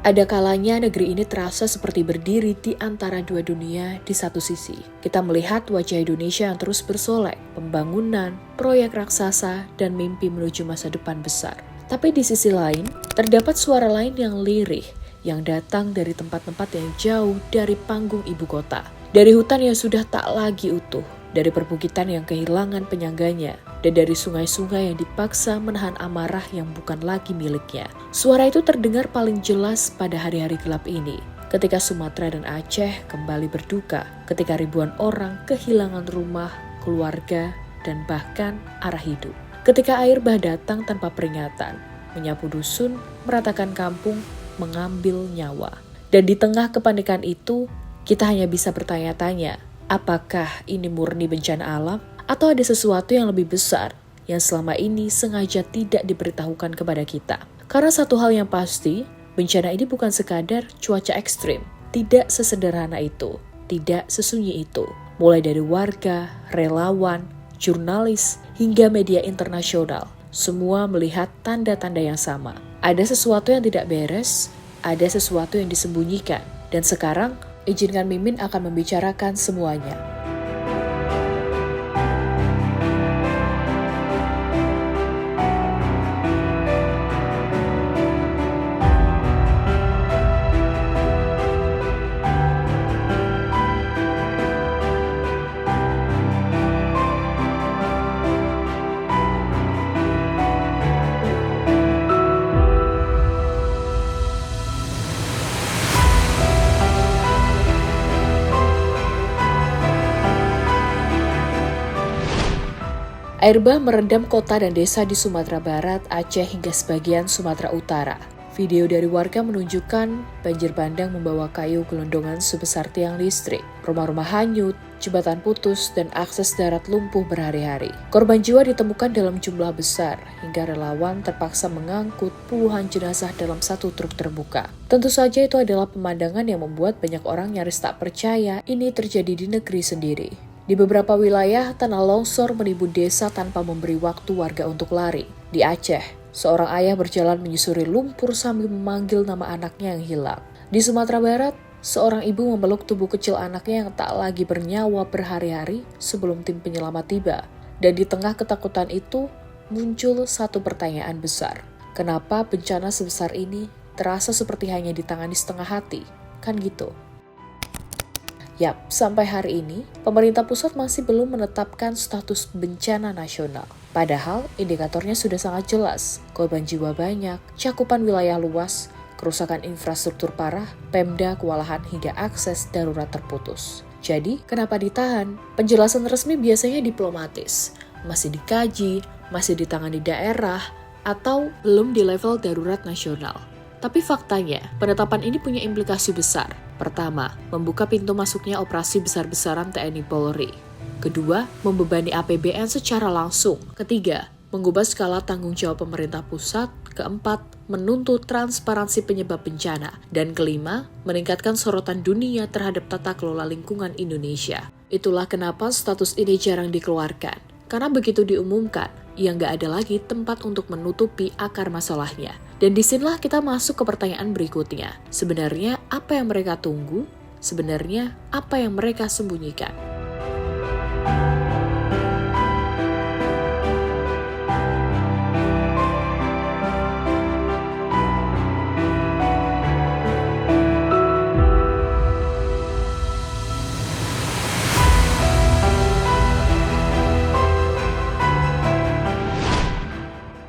Ada kalanya negeri ini terasa seperti berdiri di antara dua dunia di satu sisi. Kita melihat wajah Indonesia yang terus bersolek, pembangunan, proyek raksasa, dan mimpi menuju masa depan besar. Tapi di sisi lain, terdapat suara lain yang lirih, yang datang dari tempat-tempat yang jauh dari panggung ibu kota. Dari hutan yang sudah tak lagi utuh, dari perbukitan yang kehilangan penyangganya, dan dari sungai-sungai yang dipaksa menahan amarah yang bukan lagi miliknya. Suara itu terdengar paling jelas pada hari-hari gelap ini, ketika Sumatera dan Aceh kembali berduka, ketika ribuan orang kehilangan rumah, keluarga, dan bahkan arah hidup. Ketika air bah datang tanpa peringatan, menyapu dusun, meratakan kampung, mengambil nyawa. Dan di tengah kepanikan itu, kita hanya bisa bertanya-tanya, apakah ini murni bencana alam atau ada sesuatu yang lebih besar yang selama ini sengaja tidak diberitahukan kepada kita? Karena satu hal yang pasti, bencana ini bukan sekadar cuaca ekstrim. Tidak sesederhana itu, tidak sesunyi itu. Mulai dari warga, relawan, jurnalis, hingga media internasional, semua melihat tanda-tanda yang sama. Ada sesuatu yang tidak beres, ada sesuatu yang disembunyikan. Dan sekarang, izinkan Mimin akan membicarakan semuanya. Air bah merendam kota dan desa di Sumatera Barat, Aceh hingga sebagian Sumatera Utara. Video dari warga menunjukkan banjir bandang membawa kayu gelondongan sebesar tiang listrik. Rumah-rumah hanyut, jembatan putus, dan akses darat lumpuh berhari-hari. Korban jiwa ditemukan dalam jumlah besar, hingga relawan terpaksa mengangkut puluhan jenazah dalam satu truk terbuka. Tentu saja itu adalah pemandangan yang membuat banyak orang nyaris tak percaya ini terjadi di negeri sendiri. Di beberapa wilayah, tanah longsor menimbun desa tanpa memberi waktu warga untuk lari. Di Aceh, seorang ayah berjalan menyusuri lumpur sambil memanggil nama anaknya yang hilang. Di Sumatera Barat, seorang ibu memeluk tubuh kecil anaknya yang tak lagi bernyawa berhari-hari sebelum tim penyelamat tiba. Dan di tengah ketakutan itu, muncul satu pertanyaan besar. Kenapa bencana sebesar ini terasa seperti hanya ditangani setengah hati? Kan gitu. Yap, sampai hari ini, pemerintah pusat masih belum menetapkan status bencana nasional. Padahal, indikatornya sudah sangat jelas. Korban jiwa banyak, cakupan wilayah luas, kerusakan infrastruktur parah, Pemda kewalahan hingga akses darurat terputus. Jadi, kenapa ditahan? Penjelasan resmi biasanya diplomatis, masih dikaji, masih ditangani daerah, atau belum di level darurat nasional. Tapi faktanya, penetapan ini punya implikasi besar. Pertama, membuka pintu masuknya operasi besar-besaran TNI Polri. Kedua, membebani APBN secara langsung. Ketiga, mengubah skala tanggung jawab pemerintah pusat. Keempat, menuntut transparansi penyebab bencana. Dan kelima, meningkatkan sorotan dunia terhadap tata kelola lingkungan Indonesia. Itulah kenapa status ini jarang dikeluarkan. Karena begitu diumumkan, ya nggak ada lagi tempat untuk menutupi akar masalahnya. Dan disinilah kita masuk ke pertanyaan berikutnya. Sebenarnya apa yang mereka tunggu? Sebenarnya apa yang mereka sembunyikan?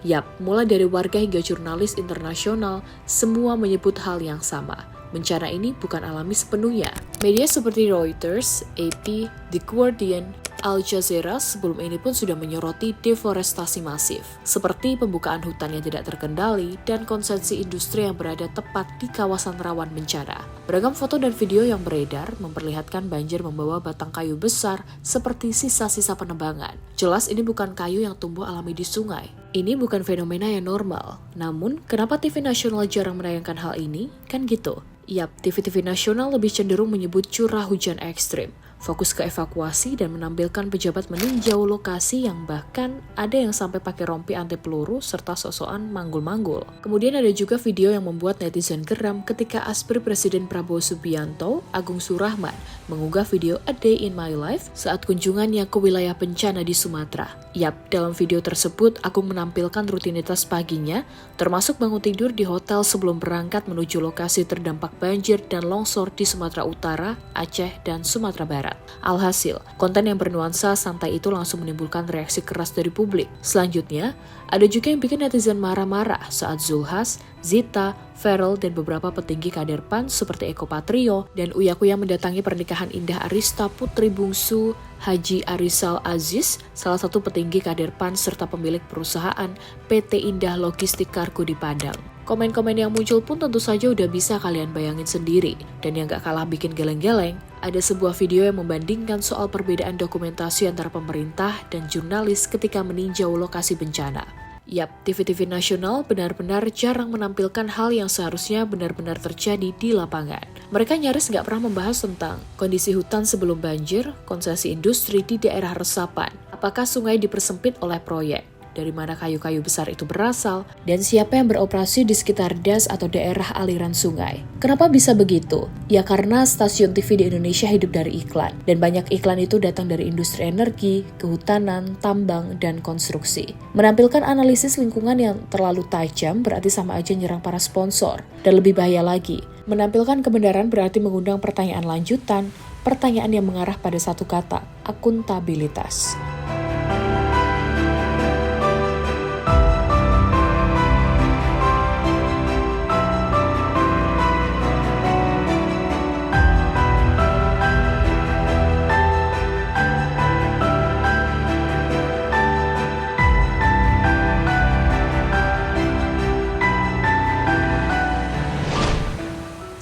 Yap, mulai dari warga hingga jurnalis internasional, semua menyebut hal yang sama. Bencana ini bukan alami sepenuhnya. Media seperti Reuters, AP, The Guardian, Al Jazeera sebelum ini pun sudah menyoroti deforestasi masif, seperti pembukaan hutan yang tidak terkendali dan konsensi industri yang berada tepat di kawasan rawan bencana. Beragam foto dan video yang beredar memperlihatkan banjir membawa batang kayu besar seperti sisa-sisa penebangan. Jelas ini bukan kayu yang tumbuh alami di sungai. Ini bukan fenomena yang normal. Namun, kenapa TV nasional jarang menayangkan hal ini? Kan gitu. Yap, TV-TV nasional lebih cenderung menyebut curah hujan ekstrim, fokus ke evakuasi dan menampilkan pejabat meninjau lokasi yang bahkan ada yang sampai pakai rompi anti peluru serta sok-sokan manggul-manggul. Kemudian ada juga video yang membuat netizen geram ketika aspir Presiden Prabowo Subianto, Agung Surahman, mengunggah video A Day in My Life saat kunjungannya ke wilayah bencana di Sumatera. Yap, dalam video tersebut Agung menampilkan rutinitas paginya, termasuk bangun tidur di hotel sebelum berangkat menuju lokasi terdampak banjir dan longsor di Sumatera Utara, Aceh, dan Sumatera Barat. Alhasil, konten yang bernuansa santai itu langsung menimbulkan reaksi keras dari publik. Selanjutnya, ada juga yang bikin netizen marah-marah saat Zulhas, Zita, Ferel, dan beberapa petinggi kader PAN seperti Eko Patrio dan Uya-Kuya mendatangi pernikahan Indah Arista putri bungsu Haji Arisal Aziz, salah satu petinggi kader PAN serta pemilik perusahaan PT Indah Logistik Kargo di Padang. Komen-komen yang muncul pun tentu saja udah bisa kalian bayangin sendiri. Dan yang gak kalah bikin geleng-geleng, ada sebuah video yang membandingkan soal perbedaan dokumentasi antara pemerintah dan jurnalis ketika meninjau lokasi bencana. Yap, TV-TV nasional benar-benar jarang menampilkan hal yang seharusnya benar-benar terjadi di lapangan. Mereka nyaris nggak pernah membahas tentang kondisi hutan sebelum banjir, konsesi industri di daerah resapan, apakah sungai dipersempit oleh proyek, dari mana kayu-kayu besar itu berasal, dan siapa yang beroperasi di sekitar das atau daerah aliran sungai. Kenapa bisa begitu? Ya karena stasiun TV di Indonesia hidup dari iklan, dan banyak iklan itu datang dari industri energi, kehutanan, tambang, dan konstruksi. Menampilkan analisis lingkungan yang terlalu tajam berarti sama aja nyerang para sponsor, dan lebih bahaya lagi, menampilkan kebenaran berarti mengundang pertanyaan lanjutan, pertanyaan yang mengarah pada satu kata, akuntabilitas.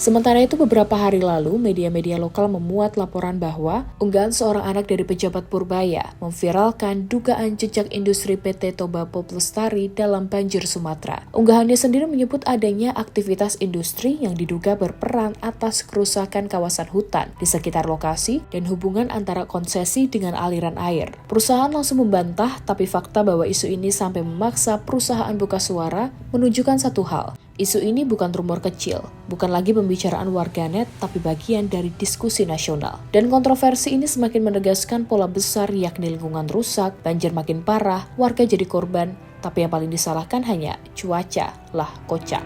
Sementara itu beberapa hari lalu, media-media lokal memuat laporan bahwa unggahan seorang anak dari pejabat Purbaya memviralkan dugaan jejak industri PT Toba Pop Lestari dalam banjir Sumatera. Unggahannya sendiri menyebut adanya aktivitas industri yang diduga berperan atas kerusakan kawasan hutan di sekitar lokasi dan hubungan antara konsesi dengan aliran air. Perusahaan langsung membantah, tapi fakta bahwa isu ini sampai memaksa perusahaan buka suara menunjukkan satu hal. Isu ini bukan rumor kecil, bukan lagi pembicaraan warganet, tapi bagian dari diskusi nasional. Dan kontroversi ini semakin menegaskan pola besar yakni lingkungan rusak, banjir makin parah, warga jadi korban, tapi yang paling disalahkan hanya cuaca, lah kocak.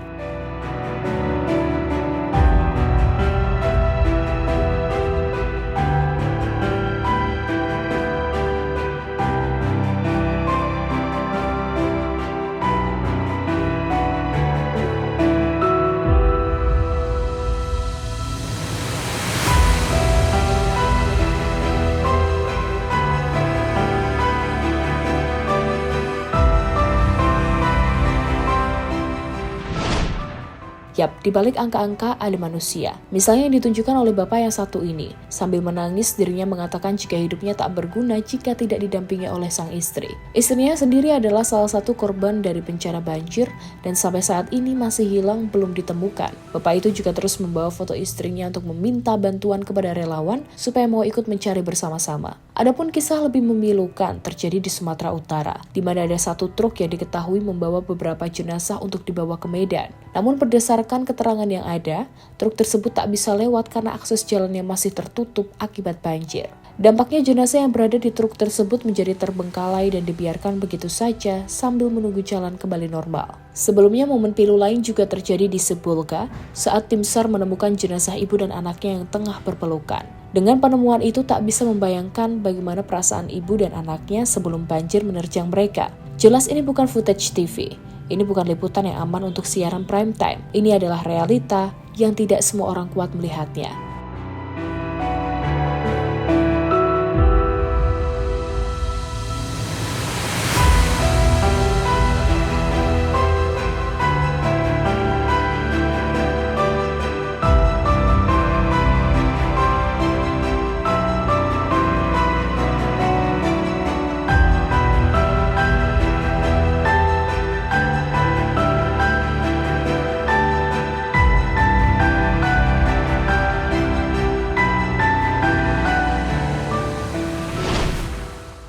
Yap, di balik angka-angka ada manusia. Misalnya yang ditunjukkan oleh bapak yang satu ini. Sambil menangis, dirinya mengatakan jika hidupnya tak berguna jika tidak didampingi oleh sang istri. Istrinya sendiri adalah salah satu korban dari bencana banjir dan sampai saat ini masih hilang belum ditemukan. Bapak itu juga terus membawa foto istrinya untuk meminta bantuan kepada relawan supaya mau ikut mencari bersama-sama. Adapun kisah lebih memilukan terjadi di Sumatera Utara, di mana ada satu truk yang diketahui membawa beberapa jenazah untuk dibawa ke Medan. Namun berdasarkan keterangan yang ada, truk tersebut tak bisa lewat karena akses jalannya masih tertutup akibat banjir. Dampaknya jenazah yang berada di truk tersebut menjadi terbengkalai dan dibiarkan begitu saja sambil menunggu jalan kembali normal. Sebelumnya momen pilu lain juga terjadi di Sibolga saat tim SAR menemukan jenazah ibu dan anaknya yang tengah berpelukan. Dengan penemuan itu tak bisa membayangkan bagaimana perasaan ibu dan anaknya sebelum banjir menerjang mereka. Jelas ini bukan footage TV. Ini bukan liputan yang aman untuk siaran prime time. Ini adalah realita yang tidak semua orang kuat melihatnya.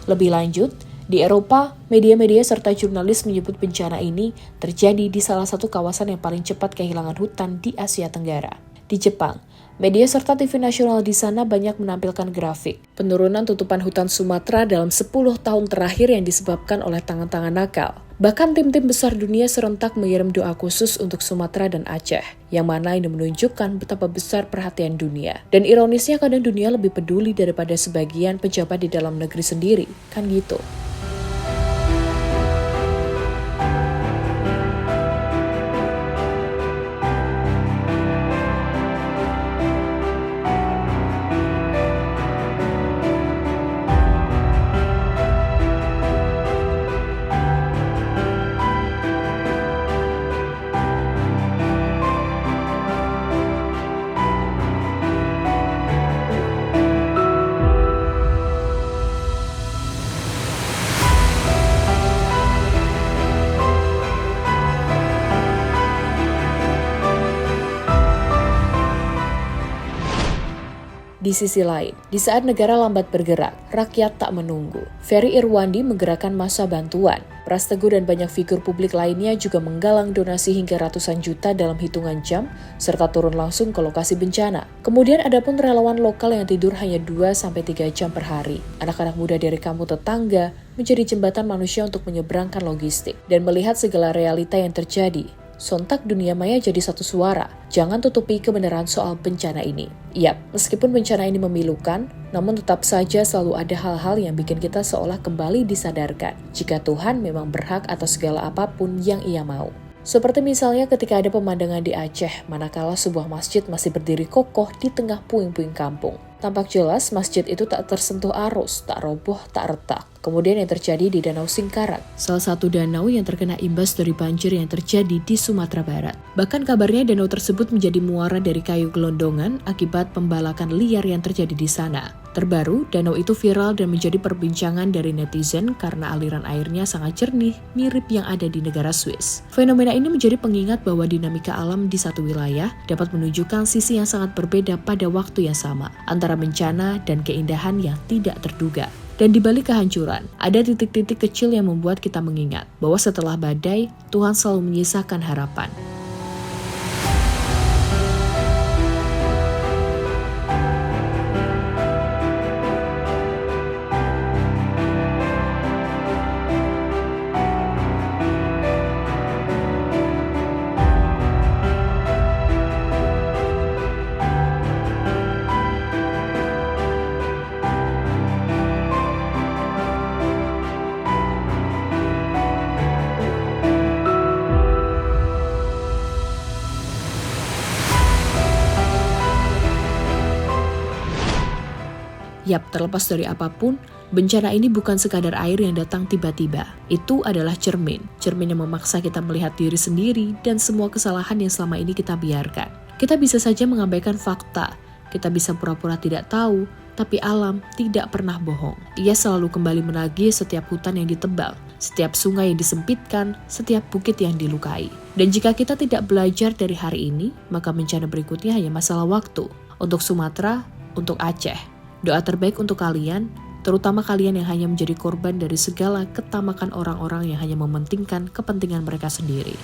Lebih lanjut, di Eropa, media-media serta jurnalis menyebut bencana ini terjadi di salah satu kawasan yang paling cepat kehilangan hutan di Asia Tenggara. Di Jepang, media serta TV nasional di sana banyak menampilkan grafik penurunan tutupan hutan Sumatera dalam 10 tahun terakhir yang disebabkan oleh tangan-tangan nakal. Bahkan tim-tim besar dunia serentak mengirim doa khusus untuk Sumatera dan Aceh, yang mana ini menunjukkan betapa besar perhatian dunia. Dan ironisnya kadang dunia lebih peduli daripada sebagian pejabat di dalam negeri sendiri, kan gitu. Di sisi lain, di saat negara lambat bergerak, rakyat tak menunggu. Ferry Irwandi menggerakkan massa bantuan. Pras Teguh dan banyak figur publik lainnya juga menggalang donasi hingga ratusan juta dalam hitungan jam, serta turun langsung ke lokasi bencana. Kemudian ada pun relawan lokal yang tidur hanya 2-3 jam per hari. Anak-anak muda dari kampung tetangga menjadi jembatan manusia untuk menyeberangkan logistik. Dan melihat segala realita yang terjadi, sontak dunia maya jadi satu suara. Jangan tutupi kebenaran soal bencana ini. Yap, meskipun bencana ini memilukan, namun tetap saja selalu ada hal-hal yang bikin kita seolah kembali disadarkan jika Tuhan memang berhak atas segala apapun yang Ia mau. Seperti misalnya ketika ada pemandangan di Aceh, manakala sebuah masjid masih berdiri kokoh di tengah puing-puing kampung. Tampak jelas masjid itu tak tersentuh arus, tak roboh, tak retak. Kemudian yang terjadi di Danau Singkarak, salah satu danau yang terkena imbas dari banjir yang terjadi di Sumatera Barat. Bahkan kabarnya danau tersebut menjadi muara dari kayu gelondongan akibat pembalakan liar yang terjadi di sana. Terbaru, danau itu viral dan menjadi perbincangan dari netizen karena aliran airnya sangat jernih, mirip yang ada di negara Swiss. Fenomena ini menjadi pengingat bahwa dinamika alam di satu wilayah dapat menunjukkan sisi yang sangat berbeda pada waktu yang sama, antara bencana dan keindahan yang tidak terduga. Dan di balik kehancuran, ada titik-titik kecil yang membuat kita mengingat bahwa setelah badai, Tuhan selalu menyisakan harapan. Yap, terlepas dari apapun, bencana ini bukan sekadar air yang datang tiba-tiba. Itu adalah cermin yang memaksa kita melihat diri sendiri dan semua kesalahan yang selama ini kita biarkan. Kita bisa saja mengabaikan fakta, kita bisa pura-pura tidak tahu, tapi alam tidak pernah bohong. Ia selalu kembali menagih setiap hutan yang ditebang, setiap sungai yang disempitkan, setiap bukit yang dilukai. Dan jika kita tidak belajar dari hari ini, maka bencana berikutnya hanya masalah waktu. Untuk Sumatera, untuk Aceh. Doa terbaik untuk kalian, terutama kalian yang hanya menjadi korban dari segala ketamakan orang-orang yang hanya mementingkan kepentingan mereka sendiri.